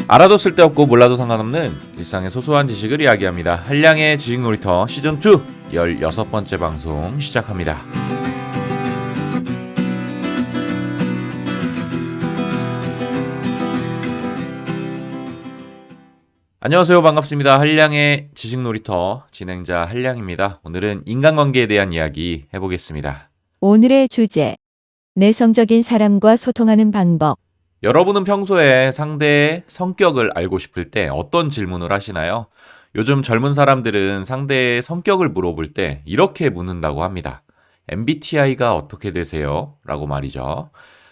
알아도 쓸데없고 몰라도 상관없는 일상의 소소한 지식을 이야기합니다. 한량의 지식놀이터 시즌2 16번째 방송 시작합니다. 안녕하세요. 반갑습니다. 한량의 지식놀이터 진행자 한량입니다. 오늘은 인간관계에 대한 이야기 해보겠습니다. 오늘의 주제, 내성적인 사람과 소통하는 방법. 여러분은 평소에 상대의 성격을 알고 싶을 때 어떤 질문을 하시나요? 요즘 젊은 사람들은 상대의 성격을 물어볼 때 이렇게 묻는다고 합니다. MBTI가 어떻게 되세요? 라고 말이죠.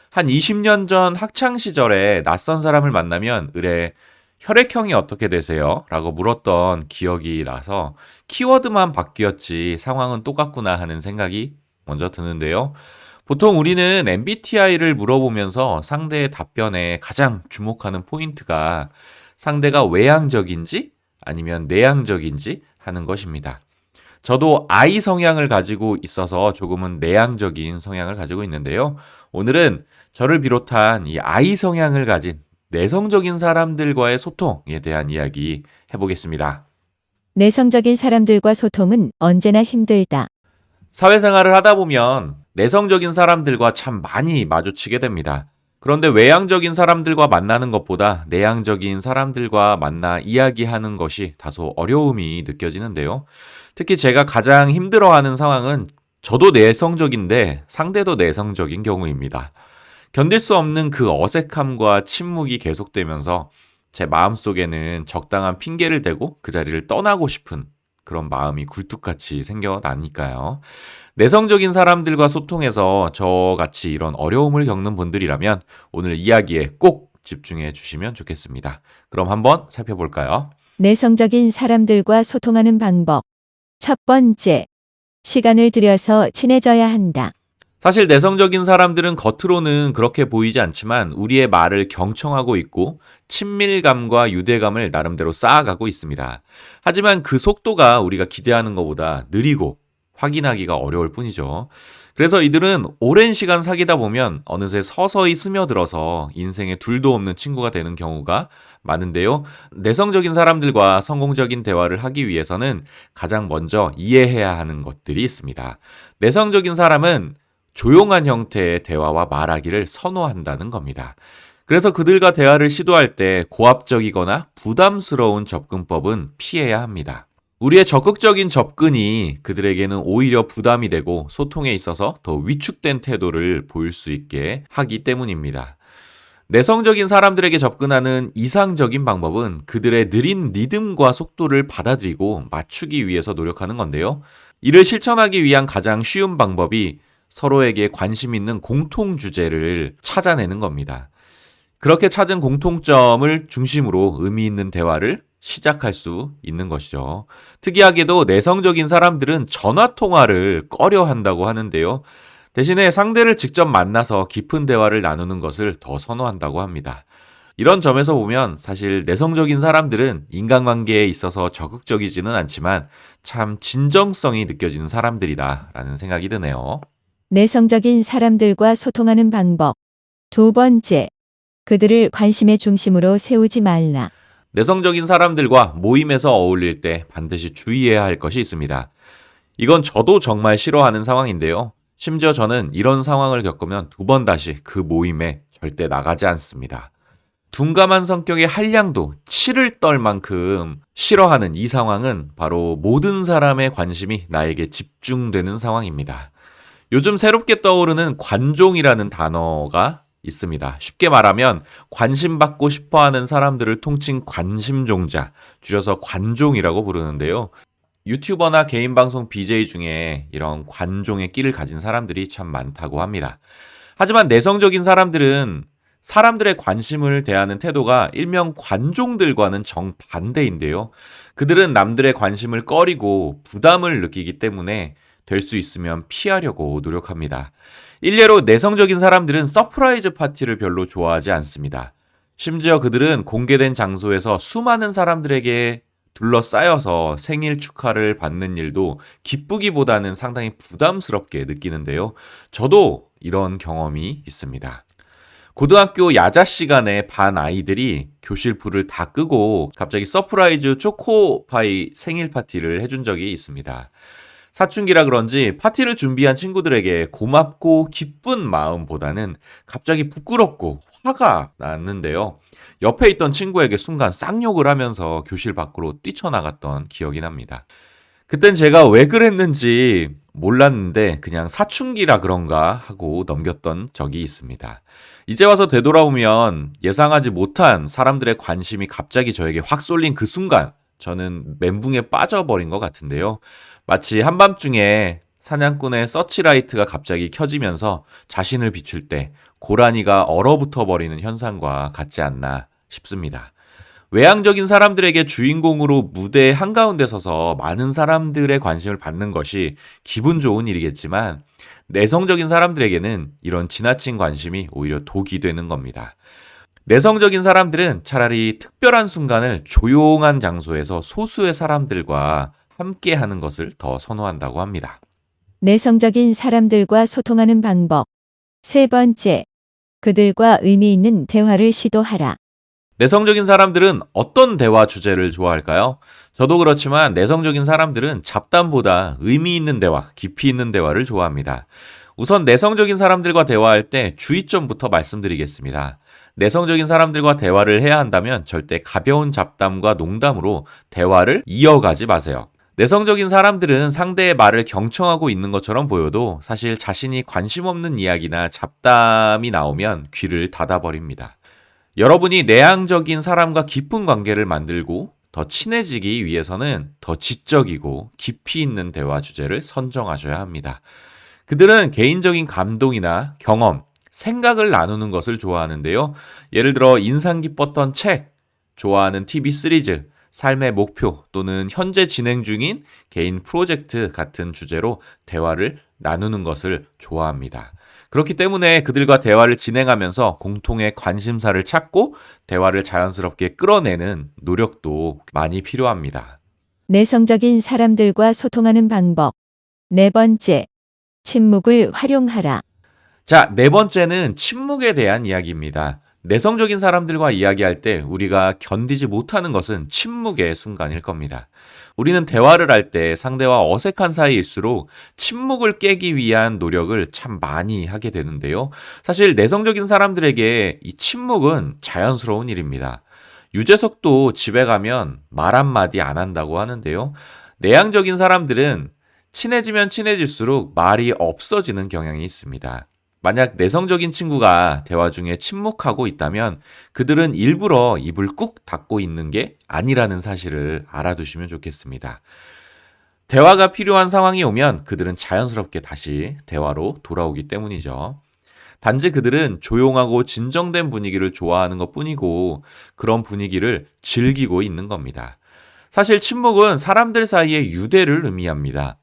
한 20년 전 학창시절에 낯선 사람을 만나면 의뢰 혈액형이 어떻게 되세요? 라고 물었던 기억이 나서 키워드만 바뀌었지 상황은 똑같구나 하는 생각이 먼저 드는데요. 보통 우리는 MBTI를 물어보면서 상대의 답변에 가장 주목하는 포인트가 상대가 외향적인지 아니면 내향적인지 하는 것입니다. 저도 I 성향을 가지고 있어서 조금은 내향적인 성향을 가지고 있는데요. 오늘은 저를 비롯한 이 I 성향을 가진 내성적인 사람들과의 소통에 대한 이야기 해보겠습니다. 내성적인 사람들과 소통은 언제나 힘들다. 사회생활을 하다 보면 내성적인 사람들과 참 많이 마주치게 됩니다. 그런데 외향적인 사람들과 만나는 것보다 내향적인 사람들과 만나 이야기하는 것이 다소 어려움이 느껴지는데요. 특히 제가 가장 힘들어하는 상황은 저도 내성적인데 상대도 내성적인 경우입니다. 견딜 수 없는 그 어색함과 침묵이 계속되면서 제 마음속에는 적당한 핑계를 대고 그 자리를 떠나고 싶은 그런 마음이 굴뚝같이 생겨나니까요. 내성적인 사람들과 소통해서 저같이 이런 어려움을 겪는 분들이라면 오늘 이야기에 꼭 집중해 주시면 좋겠습니다. 그럼 한번 살펴볼까요? 내성적인 사람들과 소통하는 방법. 첫 번째, 시간을 들여서 친해져야 한다. 사실 내성적인 사람들은 겉으로는 그렇게 보이지 않지만 우리의 말을 경청하고 있고 친밀감과 유대감을 나름대로 쌓아가고 있습니다. 하지만 그 속도가 우리가 기대하는 것보다 느리고 확인하기가 어려울 뿐이죠. 그래서 이들은 오랜 시간 사귀다 보면 어느새 서서히 스며들어서 인생에 둘도 없는 친구가 되는 경우가 많은데요. 내성적인 사람들과 성공적인 대화를 하기 위해서는 가장 먼저 이해해야 하는 것들이 있습니다. 내성적인 사람은 조용한 형태의 대화와 말하기를 선호한다는 겁니다. 그래서 그들과 대화를 시도할 때 고압적이거나 부담스러운 접근법은 피해야 합니다. 우리의 적극적인 접근이 그들에게는 오히려 부담이 되고 소통에 있어서 더 위축된 태도를 보일 수 있게 하기 때문입니다. 내성적인 사람들에게 접근하는 이상적인 방법은 그들의 느린 리듬과 속도를 받아들이고 맞추기 위해서 노력하는 건데요. 이를 실천하기 위한 가장 쉬운 방법이 서로에게 관심 있는 공통 주제를 찾아내는 겁니다. 그렇게 찾은 공통점을 중심으로 의미 있는 대화를 시작할 수 있는 것이죠. 특이하게도 내성적인 사람들은 전화 통화를 꺼려 한다고 하는데요. 대신에 상대를 직접 만나서 깊은 대화를 나누는 것을 더 선호한다고 합니다. 이런 점에서 보면 사실 내성적인 사람들은 인간관계에 있어서 적극적이지는 않지만 참 진정성이 느껴지는 사람들이다라는 생각이 드네요. 내성적인 사람들과 소통하는 방법. 두 번째, 그들을 관심의 중심으로 세우지 말라. 내성적인 사람들과 모임에서 어울릴 때 반드시 주의해야 할 것이 있습니다. 이건 저도 정말 싫어하는 상황인데요. 심지어 저는 이런 상황을 겪으면 두 번 다시 그 모임에 절대 나가지 않습니다. 둔감한 성격의 한량도 치를 떨 만큼 싫어하는 이 상황은 바로 모든 사람의 관심이 나에게 집중되는 상황입니다. 요즘 새롭게 떠오르는 관종이라는 단어가 있습니다. 쉽게 말하면 관심받고 싶어하는 사람들을 통칭 관심종자, 줄여서 관종이라고 부르는데요. 유튜버나 개인 방송 BJ 중에 이런 관종의 끼를 가진 사람들이 참 많다고 합니다. 하지만 내성적인 사람들은 사람들의 관심을 대하는 태도가 일명 관종들과는 정반대인데요. 그들은 남들의 관심을 꺼리고 부담을 느끼기 때문에 될 수 있으면 피하려고 노력합니다. 일례로 내성적인 사람들은 서프라이즈 파티를 별로 좋아하지 않습니다. 심지어 그들은 공개된 장소에서 수많은 사람들에게 둘러싸여서 생일 축하를 받는 일도 기쁘기보다는 상당히 부담스럽게 느끼는데요. 저도 이런 경험이 있습니다. 고등학교 야자 시간에 반 아이들이 교실 불을 다 끄고 갑자기 서프라이즈 초코파이 생일 파티를 해준 적이 있습니다. 사춘기라 그런지 파티를 준비한 친구들에게 고맙고 기쁜 마음보다는 갑자기 부끄럽고 화가 났는데요. 옆에 있던 친구에게 순간 쌍욕을 하면서 교실 밖으로 뛰쳐나갔던 기억이 납니다. 그땐 제가 왜 그랬는지 몰랐는데 그냥 사춘기라 그런가 하고 넘겼던 적이 있습니다. 이제 와서 되돌아보면 예상하지 못한 사람들의 관심이 갑자기 저에게 확 쏠린 그 순간 저는 멘붕에 빠져버린 것 같은데요. 마치 한밤중에 사냥꾼의 서치라이트가 갑자기 켜지면서 자신을 비출 때 고라니가 얼어붙어 버리는 현상과 같지 않나 싶습니다. 외향적인 사람들에게 주인공으로 무대 한가운데 서서 많은 사람들의 관심을 받는 것이 기분 좋은 일이겠지만 내성적인 사람들에게는 이런 지나친 관심이 오히려 독이 되는 겁니다. 내성적인 사람들은 차라리 특별한 순간을 조용한 장소에서 소수의 사람들과 함께 하는 것을 더 선호한다고 합니다. 내성적인 사람들과 소통하는 방법. 세 번째, 그들과 의미 있는 대화를 시도하라. 내성적인 사람들은 어떤 대화 주제를 좋아할까요? 저도 그렇지만 내성적인 사람들은 잡담보다 의미 있는 대화, 깊이 있는 대화를 좋아합니다. 우선 내성적인 사람들과 대화할 때 주의점부터 말씀드리겠습니다. 내성적인 사람들과 대화를 해야 한다면 절대 가벼운 잡담과 농담으로 대화를 이어가지 마세요. 내성적인 사람들은 상대의 말을 경청하고 있는 것처럼 보여도 사실 자신이 관심 없는 이야기나 잡담이 나오면 귀를 닫아버립니다. 여러분이 내향적인 사람과 깊은 관계를 만들고 더 친해지기 위해서는 더 지적이고 깊이 있는 대화 주제를 선정하셔야 합니다. 그들은 개인적인 감동이나 경험, 생각을 나누는 것을 좋아하는데요. 예를 들어 인상 깊었던 책, 좋아하는 TV 시리즈, 삶의 목표 또는 현재 진행 중인 개인 프로젝트 같은 주제로 대화를 나누는 것을 좋아합니다. 그렇기 때문에 그들과 대화를 진행하면서 공통의 관심사를 찾고 대화를 자연스럽게 끌어내는 노력도 많이 필요합니다. 내성적인 사람들과 소통하는 방법. 네 번째, 침묵을 활용하라. 자, 네 번째는 침묵에 대한 이야기입니다. 내성적인 사람들과 이야기할 때 우리가 견디지 못하는 것은 침묵의 순간일 겁니다. 우리는 대화를 할 때 상대와 어색한 사이일수록 침묵을 깨기 위한 노력을 참 많이 하게 되는데요. 사실 내성적인 사람들에게 이 침묵은 자연스러운 일입니다. 유재석도 집에 가면 말 한마디 안 한다고 하는데요. 내향적인 사람들은 친해지면 친해질수록 말이 없어지는 경향이 있습니다. 만약 내성적인 친구가 대화 중에 침묵하고 있다면 그들은 일부러 입을 꾹 닫고 있는 게 아니라는 사실을 알아두시면 좋겠습니다. 대화가 필요한 상황이 오면 그들은 자연스럽게 다시 대화로 돌아오기 때문이죠. 단지 그들은 조용하고 진정된 분위기를 좋아하는 것 뿐이고 그런 분위기를 즐기고 있는 겁니다. 사실 침묵은 사람들 사이의 유대를 의미합니다.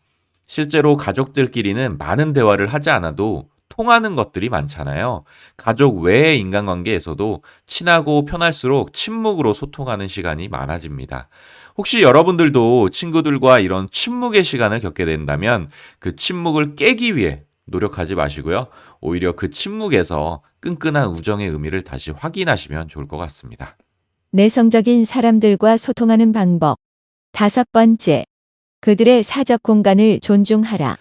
실제로 가족들끼리는 많은 대화를 하지 않아도 통하는 것들이 많잖아요. 가족 외의 인간관계에서도 친하고 편할수록 침묵으로 소통하는 시간이 많아집니다. 혹시 여러분들도 친구들과 이런 침묵의 시간을 겪게 된다면 그 침묵을 깨기 위해 노력하지 마시고요. 오히려 그 침묵에서 끈끈한 우정의 의미를 다시 확인하시면 좋을 것 같습니다. 내성적인 사람들과 소통하는 방법. 다섯 번째, 그들의 사적 공간을 존중하라.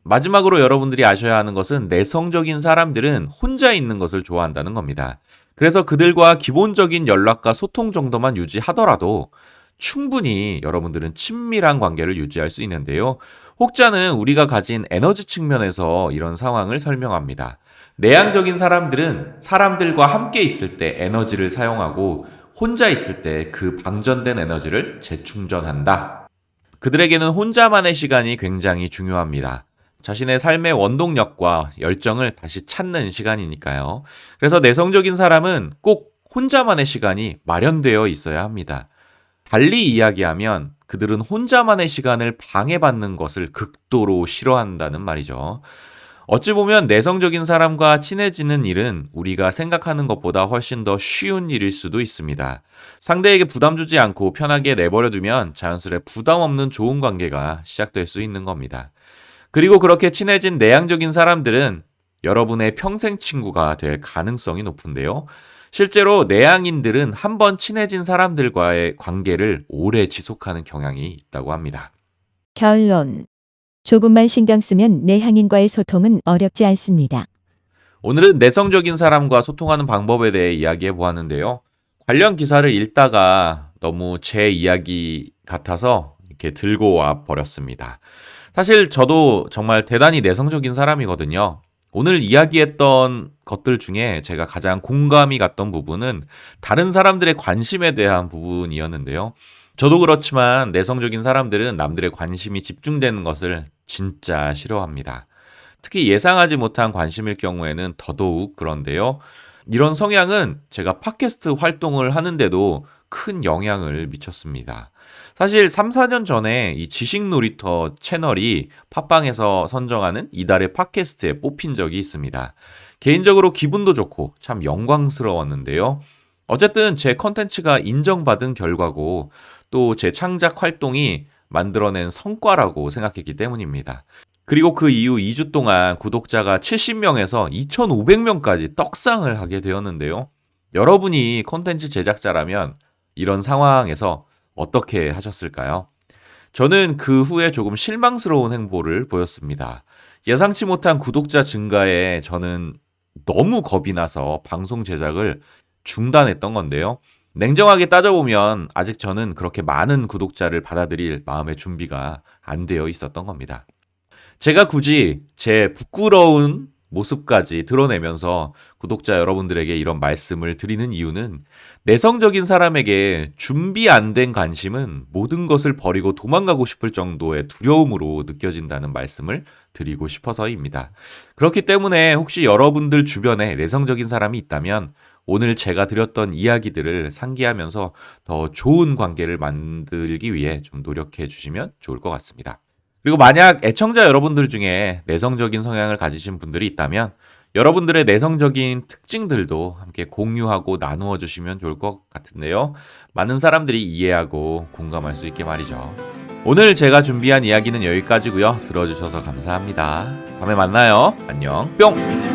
마지막으로 여러분들이 아셔야 하는 것은 내성적인 사람들은 혼자 있는 것을 좋아한다는 겁니다. 그래서 그들과 기본적인 연락과 소통 정도만 유지하더라도 충분히 여러분들은 친밀한 관계를 유지할 수 있는데요. 혹자는 우리가 가진 에너지 측면에서 이런 상황을 설명합니다. 내향적인 사람들은 사람들과 함께 있을 때 에너지를 사용하고 혼자 있을 때 그 방전된 에너지를 재충전한다. 그들에게는 혼자만의 시간이 굉장히 중요합니다. 자신의 삶의 원동력과 열정을 다시 찾는 시간이니까요. 그래서 내성적인 사람은 꼭 혼자만의 시간이 마련되어 있어야 합니다. 달리 이야기하면 그들은 혼자만의 시간을 방해받는 것을 극도로 싫어한다는 말이죠. 어찌 보면 내성적인 사람과 친해지는 일은 우리가 생각하는 것보다 훨씬 더 쉬운 일일 수도 있습니다. 상대에게 부담 주지 않고 편하게 내버려두면 자연스레 부담 없는 좋은 관계가 시작될 수 있는 겁니다. 그리고 그렇게 친해진 내향적인 사람들은 여러분의 평생 친구가 될 가능성이 높은데요. 실제로 내향인들은 한번 친해진 사람들과의 관계를 오래 지속하는 경향이 있다고 합니다. 결론. 조금만 신경 쓰면 내향인과의 소통은 어렵지 않습니다. 오늘은 내성적인 사람과 소통하는 방법에 대해 이야기해 보았는데요. 관련 기사를 읽다가 너무 제 이야기 같아서 이렇게 들고 와 버렸습니다. 사실 저도 정말 대단히 내성적인 사람이거든요. 오늘 이야기했던 것들 중에 제가 가장 공감이 갔던 부분은 다른 사람들의 관심에 대한 부분이었는데요. 저도 그렇지만 내성적인 사람들은 남들의 관심이 집중되는 것을 진짜 싫어합니다. 특히 예상하지 못한 관심일 경우에는 더더욱 그런데요. 이런 성향은 제가 팟캐스트 활동을 하는데도 큰 영향을 미쳤습니다. 사실 3, 4년 전에 이 지식 놀이터 채널이 팟빵에서 선정하는 이달의 팟캐스트에 뽑힌 적이 있습니다. 개인적으로 기분도 좋고 참 영광스러웠는데요. 어쨌든 제 컨텐츠가 인정받은 결과고 또 제 창작 활동이 만들어낸 성과라고 생각했기 때문입니다. 그리고 그 이후 2주 동안 구독자가 70명에서 2,500명까지 떡상을 하게 되었는데요. 여러분이 콘텐츠 제작자라면 이런 상황에서 어떻게 하셨을까요? 저는 그 후에 조금 실망스러운 행보를 보였습니다. 예상치 못한 구독자 증가에 저는 너무 겁이 나서 방송 제작을 중단했던 건데요. 냉정하게 따져보면 아직 저는 그렇게 많은 구독자를 받아들일 마음의 준비가 안 되어 있었던 겁니다. 제가 굳이 제 부끄러운 모습까지 드러내면서 구독자 여러분들에게 이런 말씀을 드리는 이유는 내성적인 사람에게 준비 안 된 관심은 모든 것을 버리고 도망가고 싶을 정도의 두려움으로 느껴진다는 말씀을 드리고 싶어서입니다. 그렇기 때문에 혹시 여러분들 주변에 내성적인 사람이 있다면 오늘 제가 드렸던 이야기들을 상기하면서 더 좋은 관계를 만들기 위해 좀 노력해 주시면 좋을 것 같습니다. 그리고 만약 애청자 여러분들 중에 내성적인 성향을 가지신 분들이 있다면 여러분들의 내성적인 특징들도 함께 공유하고 나누어 주시면 좋을 것 같은데요. 많은 사람들이 이해하고 공감할 수 있게 말이죠. 오늘 제가 준비한 이야기는 여기까지고요. 들어주셔서 감사합니다. 다음에 만나요. 안녕. 뿅!